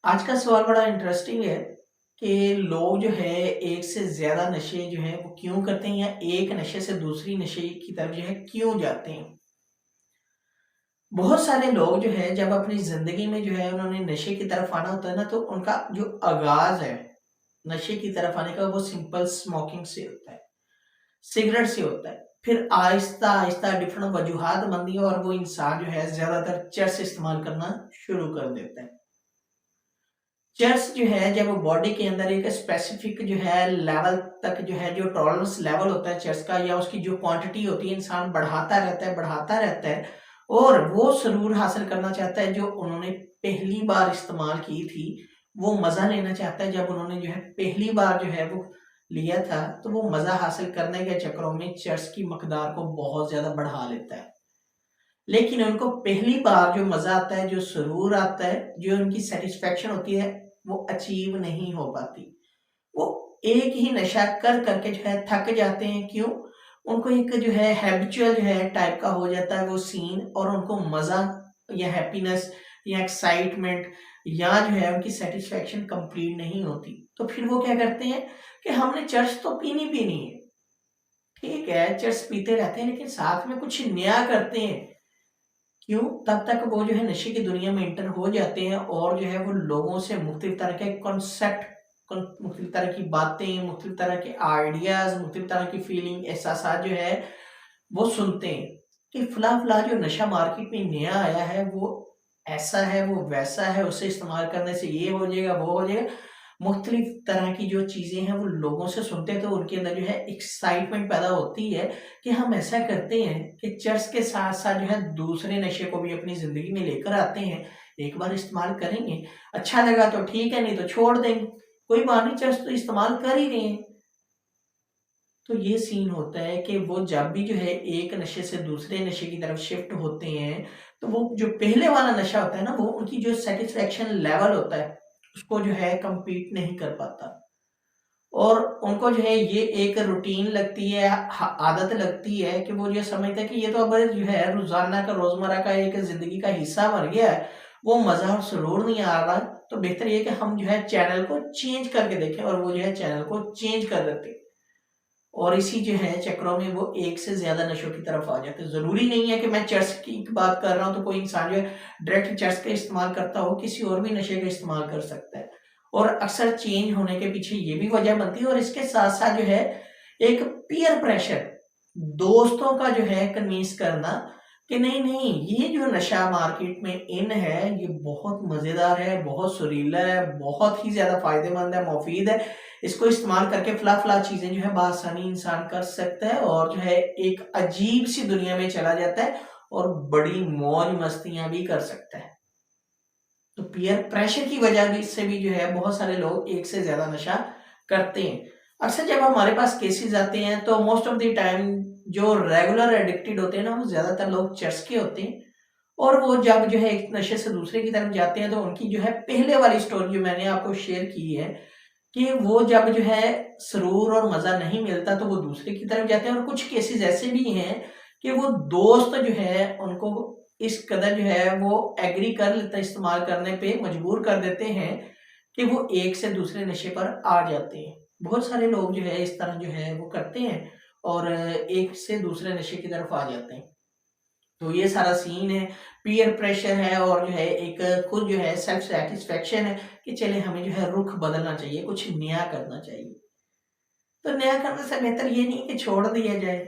आज का सवाल बड़ा इंटरेस्टिंग है कि लोग जो है एक से ज़्यादा नशे जो हैं वो क्यों करते हैं या एक नशे से दूसरी नशे की तरफ जो है क्यों जाते हैं। बहुत सारे लोग जो है जब अपनी ज़िंदगी में जो है उन्होंने नशे की तरफ आना होता है ना, तो उनका जो आगाज़ है नशे की तरफ आने का वो सिंपल स्मोकिंग से होता है, सिगरेट से होता है। फिर आहिस्ता-आहिस्ता डिफरेंट वजूहात बनती है और वो इंसान जो है ज़्यादातर चरस इस्तेमाल करना शुरू कर देता है। चर्स जो है जब बॉडी के अंदर एक स्पेसिफिक जो है लेवल तक जो है जो टॉलरेंस लेवल होता है चर्स का या उसकी जो क्वांटिटी होती है इंसान बढ़ाता रहता है और वो सुरूर हासिल करना चाहता है जो उन्होंने पहली बार इस्तेमाल की थी। वो मजा लेना चाहता है जब उन्होंने जो है पहली बार जो है वो लिया था, तो वो मजा हासिल करने के चक्करों में चर्स की मकदार को बहुत ज्यादा बढ़ा लेता है। लेकिन उनको पहली बार जो मज़ा आता है, जो सुरूर आता है, जो उनकी सैटिस्फैक्शन होती है, वो अचीव नहीं हो पाती। वो एक ही नशा कर के जो है थक जाते हैं, क्यों? उनको एक जो है हैबिचुअल जो है टाइप का हो जाता है वो सीन और उनको मज़ा या हैप्पीनेस या एक्साइटमेंट या जो है उनकी सैटिस्फैक्शन कंप्लीट नहीं होती। तो फिर वो क्या करते हैं कि हमने चरस तो पीनी है, ठीक है, चरस पीते रहते हैं लेकिन साथ में कुछ नया करते हैं। क्यों? तब तक वो जो है नशे की दुनिया में एंटर हो जाते हैं और जो है वो लोगों से मुख्तलिफ तरह के कॉन्सेप्ट, मुख्तलिफ तरह की बातें, मुख्तलिफ तरह के आइडियाज, मुख्तलिफ तरह की फीलिंग, एहसास जो है वो सुनते हैं कि फला जो नशा मार्केट में नया आया है वो ऐसा है, वो वैसा है, उसे इस्तेमाल करने से ये हो जाएगा, वो हो जाएगा। मुख्तलिफ तरह की जो चीज़ें हैं वो लोगों से सुनते हैं तो उनके अंदर जो है एक्साइटमेंट पैदा होती है कि हम ऐसा करते हैं कि चर्च के साथ-साथ जो है दूसरे नशे को भी अपनी ज़िंदगी में लेकर आते हैं। एक बार इस्तेमाल करेंगे, अच्छा लगा तो ठीक है, नहीं तो छोड़ देंगे। कोई बात नहीं, चर्च तो इस्तेमाल कर ही रहे हैं। तो ये सीन होता है कि वो जब भी जो है एक नशे से दूसरे नशे की तरफ शिफ्ट होते हैं, तो वो जो पहले वाला नशा होता है ना, वो उनकी जो सैटिस्फैक्शन लेवल होता है, उसको जो है कंप्लीट नहीं कर पाता। और उनको जो है ये एक रूटीन लगती है, आदत लगती है कि वो ये समझते हैं कि ये तो अब जो है रोजाना का रोजमर्रा का एक जिंदगी का हिस्सा बन गया है, वो मजा और सुरूर नहीं आ रहा। तो बेहतर ये कि हम जो है चैनल को चेंज करके देखें और वो जो है चैनल को चेंज कर देते हैं और इसी जो है चक्रों में वो एक से ज्यादा नशों की तरफ आ जाते हैं। जरूरी नहीं है कि मैं चर्च की बात कर रहा हूँ तो कोई इंसान जो है डायरेक्ट चर्च का इस्तेमाल करता हो, किसी और भी नशे का इस्तेमाल कर सकता है। और अक्सर चेंज होने के पीछे ये भी वजह बनती है और इसके साथ साथ जो है एक पीयर प्रेशर, दोस्तों का जो है कन्विंस करना कि नहीं नहीं ये जो नशा मार्केट में इन है ये बहुत मजेदार है, बहुत सुरीला है, बहुत ही ज्यादा फायदेमंद है, मुफीद है। इसको इस्तेमाल करके फला चीजें जो है बआसानी इंसान कर सकता है और जो है एक अजीब सी दुनिया में चला जाता है और बड़ी मौज मस्तियां भी कर सकता है। तो पीयर प्रेशर की वजह भी से भी जो है बहुत सारे लोग एक से ज्यादा नशा करते हैं। अक्सर जब हमारे पास केसेस आते हैं तो मोस्ट ऑफ द टाइम जो रेगुलर एडिक्टेड होते हैं ना, वो ज्यादातर लोग चर्च के होते हैं और वो जब जो है एक नशे से दूसरे की तरफ जाते हैं तो उनकी जो है पहले वाली स्टोरी जो मैंने आपको शेयर की है कि वो जब जो है सुरूर और मजा नहीं मिलता तो वो दूसरे की तरफ जाते हैं। और कुछ केसेस ऐसे भी हैं कि वो दोस्त जो है उनको इस कदर जो है वो एग्री कर लेता है, इस्तेमाल करने पे मजबूर कर देते हैं कि वो एक से दूसरे नशे पर आ जाते हैं। बहुत सारे लोग जो है इस तरह जो है वो करते हैं और एक से दूसरे नशे की तरफ आ जाते हैं। तो ये सारा सीन है, पीयर प्रेशर है और जो है एक खुद जो है सेल्फ सेटिस्फेक्शन है कि चले हमें जो है रुख बदलना चाहिए, कुछ नया करना चाहिए। तो नया करने से बेहतर ये नहीं कि छोड़ दिया जाए।